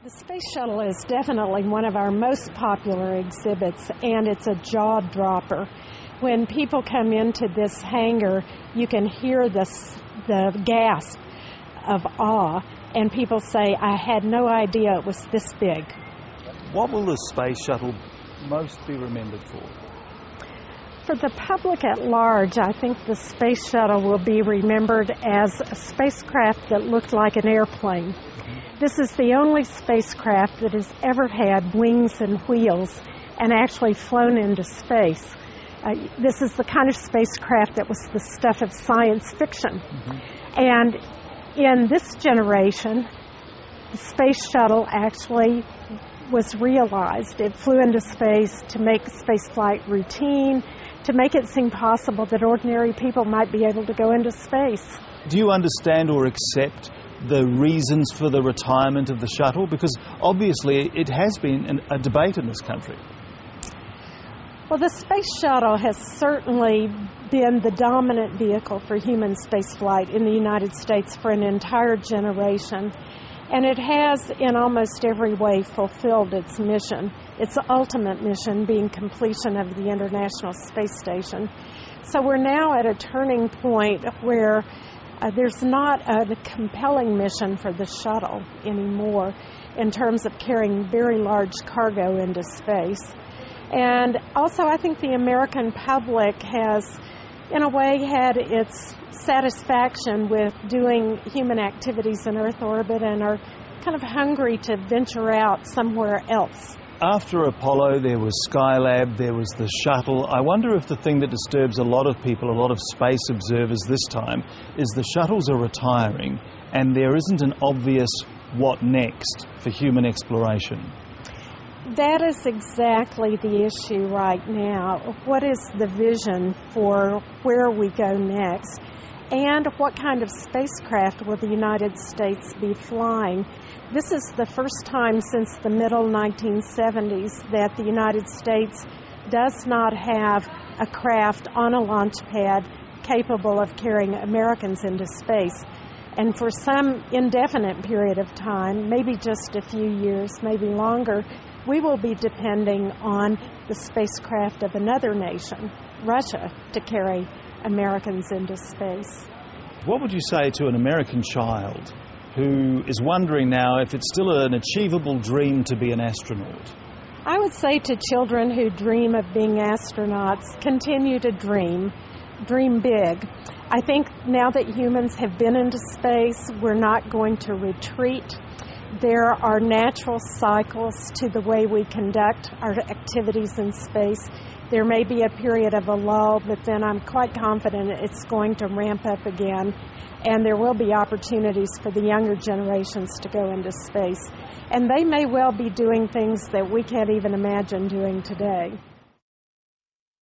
The Space Shuttle is definitely one of our most popular exhibits, and it's a jaw-dropper. When people come into this hangar, you can hear the gasp of awe, and people say, I had no idea it was this big. What will the Space Shuttle most be remembered for? For the public at large, I think the Space Shuttle will be remembered as a spacecraft that looked like an airplane. This is the only spacecraft that has ever had wings and wheels and actually flown into space. This is the kind of spacecraft that was the stuff of science fiction. And in this generation, the Space Shuttle actually was realized. It flew into space to make spaceflight routine, to make it seem possible that ordinary people might be able to go into space. Do you understand or accept the reasons for the retirement of the shuttle? Because obviously it has been a debate in this country. Well, the Space Shuttle has certainly been the dominant vehicle for human spaceflight in the United States for an entire generation. And it has, in almost every way, fulfilled its mission, its ultimate mission being completion of the International Space Station. So we're now at a turning point where there's not a compelling mission for the shuttle anymore in terms of carrying very large cargo into space. And also I think the American public has, in a way, had its satisfaction with doing human activities in Earth orbit and are kind of hungry to venture out somewhere else. After Apollo, there was Skylab, there was the shuttle. I wonder if the thing that disturbs a lot of people, a lot of space observers this time, is the shuttles are retiring and there isn't an obvious what next for human exploration. That is exactly the issue right now. What is the vision for where we go next? And what kind of spacecraft will the United States be flying? This is the first time since the middle 1970s that the United States does not have a craft on a launch pad capable of carrying Americans into space. And for some indefinite period of time, maybe just a few years, maybe longer, we will be depending on the spacecraft of another nation, Russia, to carry Americans into space. What would you say to an American child who is wondering now if it's still an achievable dream to be an astronaut? I would say to children who dream of being astronauts, continue to dream big. I think now that humans have been into space, we're not going to retreat. There are natural cycles to the way we conduct our activities in space. There may be a period of a lull, but then I'm quite confident it's going to ramp up again, and there will be opportunities for the younger generations to go into space. And they may well be doing things that we can't even imagine doing today.